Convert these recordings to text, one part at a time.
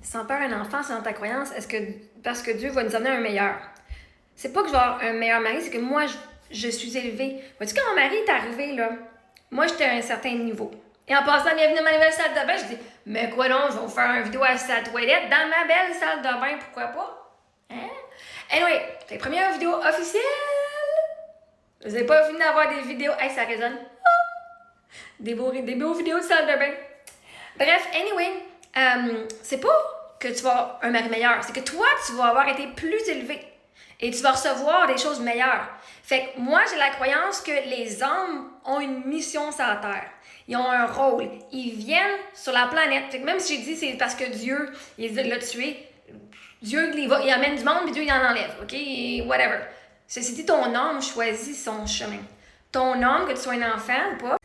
Sans peur, un enfant, c'est dans ta croyance, est-ce que parce que Dieu va nous amener un meilleur? C'est pas que je vais avoir un meilleur mari, c'est que moi, je suis élevée. Vois-tu, quand mon mari est arrivé, là, moi, j'étais à un certain niveau. Et en passant, bienvenue dans ma nouvelle salle de bain, je dis, mais quoi donc, je vais vous faire une vidéo à la toilette dans ma belle salle de bain, pourquoi pas? Hein? Anyway, c'est la première vidéo officielle. Vous n'avez pas fini d'avoir des vidéos. Hey, ça résonne. Des beaux vidéos de salle de bain. Bref, anyway, c'est pas que tu vas avoir un mari meilleur, c'est que toi, tu vas avoir été plus élevé et tu vas recevoir des choses meilleures. Fait que moi, j'ai la croyance que les hommes ont une mission sur la Terre. Ils ont un rôle. Ils viennent sur la planète. Fait que même si j'ai dit c'est parce que Dieu il l'a tué, Dieu il amène du monde, puis Dieu il en enlève. OK? Et whatever. Ceci dit, ton homme choisit son chemin. Ton homme, que tu sois un enfant ou pas,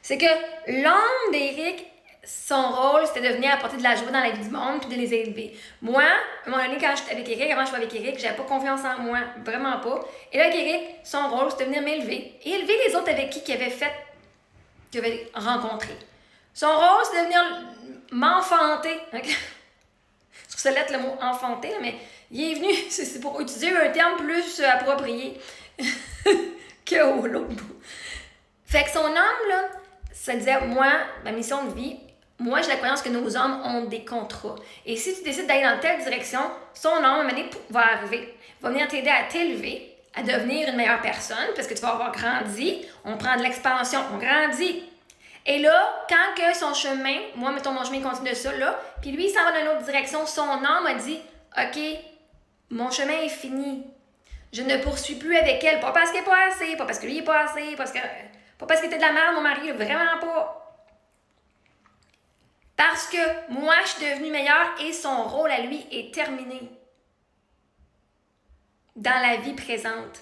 c'est que l'homme d'Éric, son rôle, c'était de venir apporter de la joie dans la vie du monde puis de les élever. Moi, à un moment donné, quand j'étais avec Éric, avant je suis avec Éric, j'avais pas confiance en moi, vraiment pas. Et là, avec Éric, son rôle, c'était de venir m'élever et élever les autres avec qui qu'il avait rencontré. Son rôle, c'est de venir m'enfanter. Je trouve ça lettre le mot enfanter, mais il est venu, c'est pour utiliser un terme plus approprié que au l'autre bout. Fait que son homme, là, ça disait, moi, ma mission de vie, moi, j'ai la croyance que nos hommes ont des contrats. Et si tu décides d'aller dans telle direction, son homme, à un moment donné, va arriver, va venir t'aider à t'élever, à devenir une meilleure personne, parce que tu vas avoir grandi, on prend de l'expansion, on grandit. Et là, quand que son chemin, moi, mettons, mon chemin continue de ça, là, puis lui, il s'en va dans une autre direction, son homme a dit, OK, mon chemin est fini. Je ne poursuis plus avec elle, pas parce qu'elle n'est pas assez, pas parce que lui n'est pas assez, pas parce qu'il était de la merde, mon mari, vraiment pas. Parce que moi, je suis devenue meilleure et son rôle à lui est terminé dans la vie présente.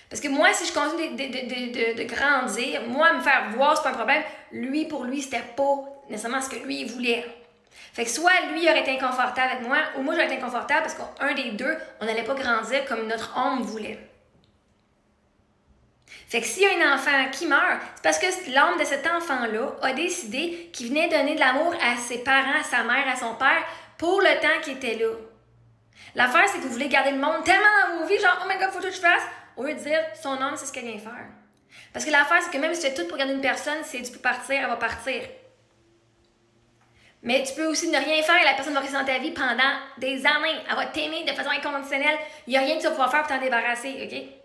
Parce que moi, si je continue de grandir, moi, me faire voir, c'est pas un problème. Lui, pour lui, c'était pas nécessairement ce que lui, il voulait. Fait que soit lui aurait été inconfortable avec moi, ou moi, j'aurais été inconfortable parce qu'un des deux, on n'allait pas grandir comme notre homme voulait. Fait que s'il y a un enfant qui meurt, c'est parce que l'âme de cet enfant-là a décidé qu'il venait donner de l'amour à ses parents, à sa mère, à son père, pour le temps qu'il était là. L'affaire, c'est que vous voulez garder le monde tellement dans vos vies, genre, oh my god, faut tout que je fasse, au lieu de dire, son âme, c'est ce qu'elle vient faire. Parce que l'affaire, c'est que même si tu fais tout pour garder une personne, si tu peux partir, elle va partir. Mais tu peux aussi ne rien faire et la personne va rester dans ta vie pendant des années. Elle va t'aimer de façon inconditionnelle. Il n'y a rien que tu vas pouvoir faire pour t'en débarrasser, OK?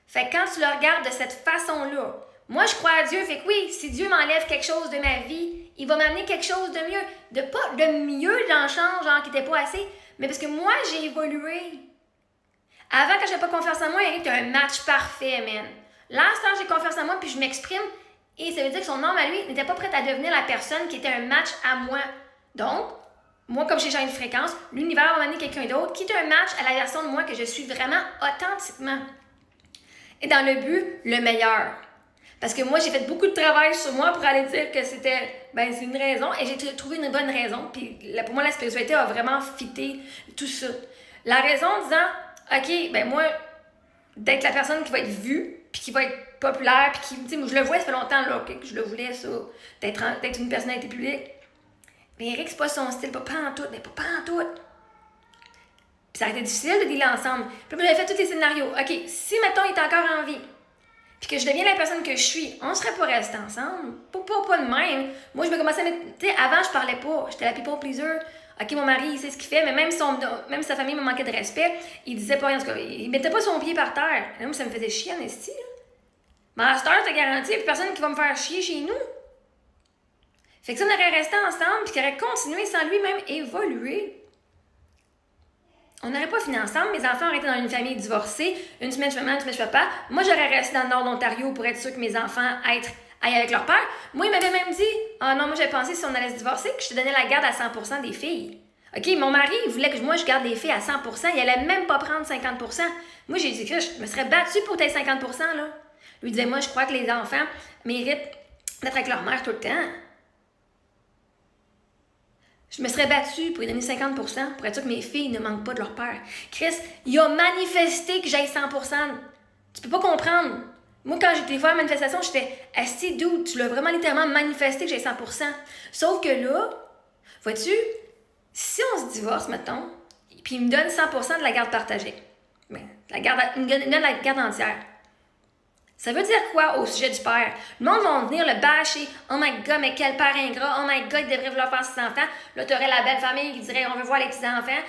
Fait que quand tu le regardes de cette façon-là, moi je crois à Dieu, fait que oui, si Dieu m'enlève quelque chose de ma vie, il va m'amener quelque chose de mieux. Pas de mieux dans le champ, genre qui n'était pas assez, mais parce que moi j'ai évolué. Avant, quand j'avais pas confiance en moi, il y a un match parfait, man. Là, j'ai confiance en moi, puis je m'exprime, et ça veut dire que son homme à lui n'était pas prêt à devenir la personne qui était un match à moi. Donc, moi, comme j'ai une fréquence, l'univers va m'amener quelqu'un d'autre qui est un match à la version de moi que je suis vraiment authentiquement. Et dans le but, le meilleur. Parce que moi, j'ai fait beaucoup de travail sur moi pour aller dire que c'était, c'est une raison, et j'ai trouvé une bonne raison. Puis pour moi, la spiritualité a vraiment fité tout ça. La raison en disant, OK, moi, d'être la personne qui va être vue, puis qui va être populaire, puis qui, tu sais, moi, je le vois, ça fait longtemps là, que je le voulais, ça, d'être une personnalité publique. Mais Eric, c'est pas son style, pas en tout, mais pas en tout. Puis ça a été difficile de dealer ensemble. Puis j'avais fait tous les scénarios. OK, si, mettons, il est encore en vie, puis que je deviens la personne que je suis, on serait pas restés ensemble. Pas de même. Moi, je vais commencer à mettre... Tu sais, avant, je parlais pas. J'étais la people pleaser. OK, mon mari, il sait ce qu'il fait, mais même sa famille me manquait de respect, il disait pas rien. En tout cas, il mettait pas son pied par terre. Et moi, ça me faisait chier en esti, là. Mais à cette heure, t'as garanti, il n'y a plus personne qui va me faire chier chez nous. Fait que ça, on aurait resté ensemble, puis qu'il aurait continué sans lui-même évoluer. On n'aurait pas fini ensemble. Mes enfants auraient été dans une famille divorcée. Une semaine, je fais maman, une semaine, je fais pas. Moi, j'aurais resté dans le nord de l'Ontario pour être sûre que mes enfants aillent avec leur père. Moi, il m'avait même dit, ah non, moi, j'avais pensé si on allait se divorcer, que je te donnais la garde à 100% des filles. OK, mon mari, il voulait que moi, je garde les filles à 100%. Il allait même pas prendre 50%. Moi, j'ai dit que je me serais battue pour tes 50%, là. Lui disait, moi, je crois que les enfants méritent d'être avec leur mère tout le temps. Je me serais battue pour lui donner 50% pour être sûr que mes filles ne manquent pas de leur père. Chris, il a manifesté que j'aille 100%. Tu peux pas comprendre. Moi, quand j'étais voir la manifestation, j'étais assis, dude, tu l'as vraiment littéralement manifesté que j'ai 100%. Sauf que là, vois-tu, si on se divorce, mettons, puis il me donne 100% de la garde partagée, ben, il me donne la garde entière. Ça veut dire quoi au sujet du père? Le monde va venir le bâcher. Oh my god, mais quel père ingrat. Oh my god, il devrait vouloir faire 6 enfants. Là, tu aurais la belle famille qui dirait on veut voir les petits enfants.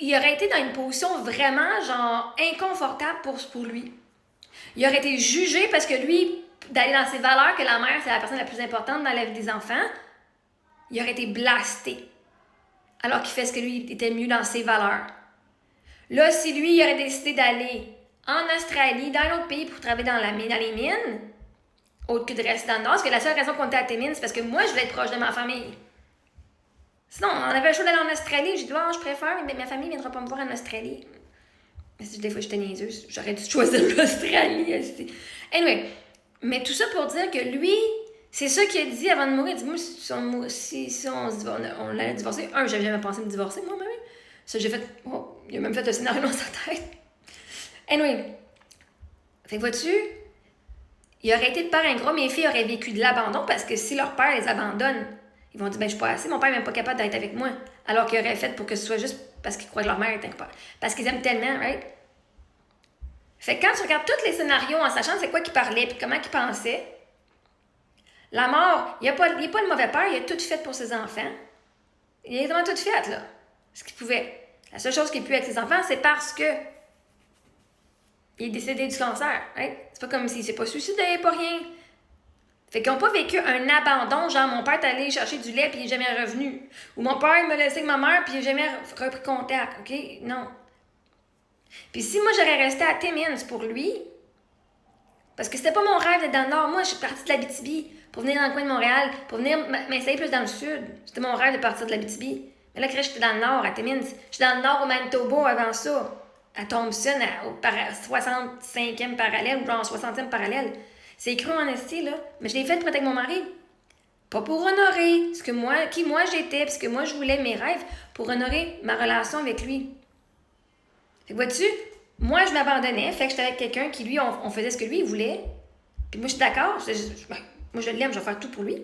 Il aurait été dans une position vraiment, genre, inconfortable pour lui. Il aurait été jugé parce que lui, d'aller dans ses valeurs, que la mère, c'est la personne la plus importante dans la vie des enfants, il aurait été blasté. Alors qu'il fait ce que lui était mieux dans ses valeurs. Là, si lui, il aurait décidé d'aller en Australie, dans un autre pays pour travailler dans les mines, autre que de rester dans le Nord, parce que la seule raison qu'on était à tes mines, c'est parce que moi, je voulais être proche de ma famille. Sinon, on avait le choix d'aller en Australie. J'ai dit, je préfère, mais ma famille ne viendra pas me voir en Australie. Des fois, j'étais niaiseuse. J'aurais dû choisir l'Australie. Anyway, mais tout ça pour dire que lui, c'est ça qu'il a dit avant de mourir. Il dit, moi, si on se divorce, on allait divorcer. J'avais jamais pensé me divorcer, moi-même. Ça, j'ai fait, il a même fait un scénario dans sa tête. Anyway, fait que vois-tu, il aurait été de père ingrat, mes filles auraient vécu de l'abandon parce que si leur père les abandonne, ils vont dire, je suis pas assez, mon père n'est même pas capable d'être avec moi. Alors qu'il aurait fait pour que ce soit juste parce qu'ils croient que leur mère est incapable. Parce qu'ils aiment tellement, right? Fait que quand tu regardes tous les scénarios en sachant c'est quoi qu'il parlait puis comment qu'il pensait, la mort, il n'est pas le mauvais père, il a tout fait pour ses enfants. Il a vraiment tout fait, là. Ce qu'il pouvait. La seule chose qu'il a pu avec ses enfants, c'est parce que il est décédé du cancer. Right? C'est pas comme s'il s'est pas suicidé, pas rien. Fait qu'ils n'ont pas vécu un abandon, genre mon père est allé chercher du lait puis il n'est jamais revenu. Ou mon père il m'a laissé avec ma mère puis il n'a jamais repris contact. OK? Non. Puis si moi j'aurais resté à Timmins pour lui, parce que c'était pas mon rêve d'être dans le Nord. Moi, je suis partie de l'Abitibi pour venir dans le coin de Montréal, pour venir m'installer plus dans le Sud. C'était mon rêve de partir de l'Abitibi. Mais là, j'étais dans le Nord, à Timmins. J'étais dans le Nord au Manitoba avant ça. À Thompson, au 65e parallèle ou genre 60e parallèle. C'est cru en esti, là. Mais je l'ai fait pour être avec mon mari. Pas pour honorer qui moi j'étais, ce que moi je voulais, mes rêves, pour honorer ma relation avec lui. Fait que vois-tu, moi je m'abandonnais, fait que j'étais avec quelqu'un qui, lui, on faisait ce que lui il voulait. Puis moi je suis d'accord, moi je l'aime, je vais faire tout pour lui.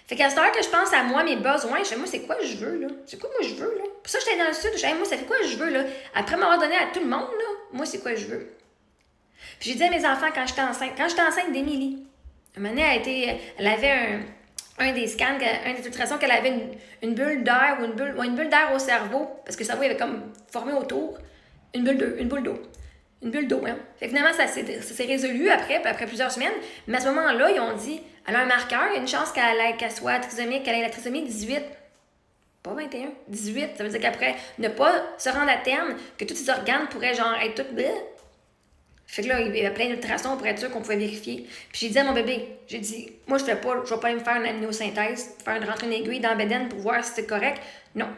Fait qu'à cette heure que je pense à moi, mes besoins, je sais, moi, c'est quoi je veux, là? C'est quoi moi je veux, là? Pour ça, j'étais dans le Sud, je disais, moi, ça fait quoi je veux, là? Après m'avoir donné à tout le monde, là, moi, c'est quoi je veux? Puis j'ai dit à mes enfants quand j'étais enceinte d'Émilie, un moment donné, elle avait un des scans, une des filtrations, qu'elle avait une bulle d'air ou une bulle d'air au cerveau, parce que le cerveau avait comme formé autour, une boule d'eau. Une bulle d'eau, hein. Fait que finalement, ça s'est résolu après plusieurs semaines. Mais à ce moment-là, ils ont dit, elle a un marqueur, il y a une chance qu'elle soit trisomique, qu'elle ait la trisomie 18. Pas 21, 18. Ça veut dire qu'après, ne pas se rendre à terme, que tous ses organes pourraient genre être toutes bleues. Fait que là, il y avait plein d'ultrasons pour être sûr qu'on pouvait vérifier. Puis j'ai dit à mon bébé, j'ai dit, moi je vais pas aller me faire une amniosynthèse, rentrer une aiguille dans la bédaine pour voir si c'est correct. Non.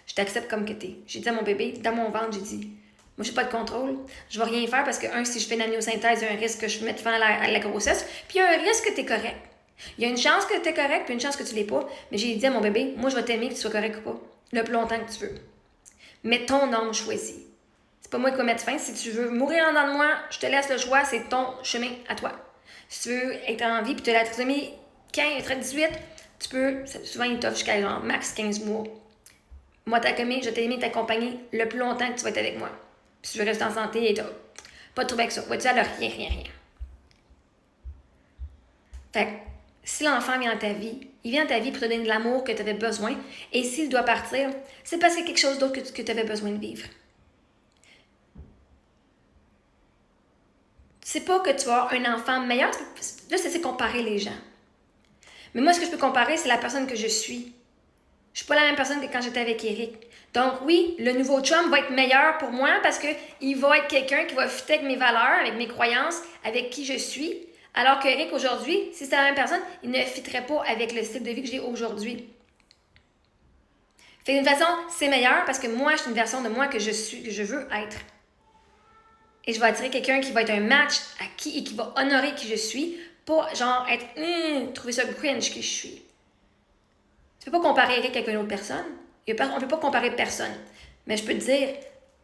Je t'accepte comme que t'es. J'ai dit à mon bébé, dans mon ventre, j'ai dit, moi, j'ai pas de contrôle. Je vais rien faire parce que, si je fais une amniosynthèse, il y a un risque que je mette fin à la grossesse. Puis il y a un risque que tu es correct. Il y a une chance que tu es correct, puis une chance que tu l'es pas. Mais j'ai dit à mon bébé, moi, je vais t'aimer que tu sois correct ou pas. Le plus longtemps que tu veux. Mais ton homme choisi. C'est pas moi qui vais mettre fin. Si tu veux mourir en dedans de moi, je te laisse le choix. C'est ton chemin à toi. Si tu veux être en vie, puis tu as la trisomie 18, tu peux. Souvent, il t'offre jusqu'à genre max 15 mois. Moi, je t'ai aimé t'accompagner le plus longtemps que tu vas être avec moi. Puis si tu veux rester en santé, t'as pas de trouble avec ça. Ouais, tu sais, elle a rien. Fait que, si l'enfant vient dans ta vie, il vient dans ta vie pour te donner de l'amour que tu avais besoin. Et s'il doit partir, c'est parce qu'il y a quelque chose d'autre que tu avais besoin de vivre. C'est pas que tu vas avoir un enfant meilleur. Là, c'est comparer les gens. Mais moi, ce que je peux comparer, c'est la personne que je suis. Je suis pas la même personne que quand j'étais avec Eric. Donc oui, le nouveau chum va être meilleur pour moi parce qu'il va être quelqu'un qui va fitter avec mes valeurs, avec mes croyances, avec qui je suis. Alors qu'Eric, aujourd'hui, si c'était la même personne, il ne fitterait pas avec le style de vie que j'ai aujourd'hui. Fait d'une façon, c'est meilleur parce que moi, je suis une version de moi que je suis, que je veux être. Et je vais attirer quelqu'un qui va être un match à qui et qui va honorer qui je suis, pas genre être trouver ça cringe qui je suis. Tu peux pas comparer Eric avec une autre personne. On peut pas comparer personne. Mais je peux te dire,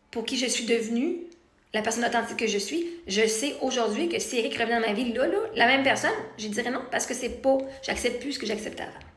pour qui je suis devenue, la personne authentique que je suis, je sais aujourd'hui que si Eric revenait dans ma vie, là, la même personne, je dirais non, parce que c'est pas, j'accepte plus ce que j'acceptais avant.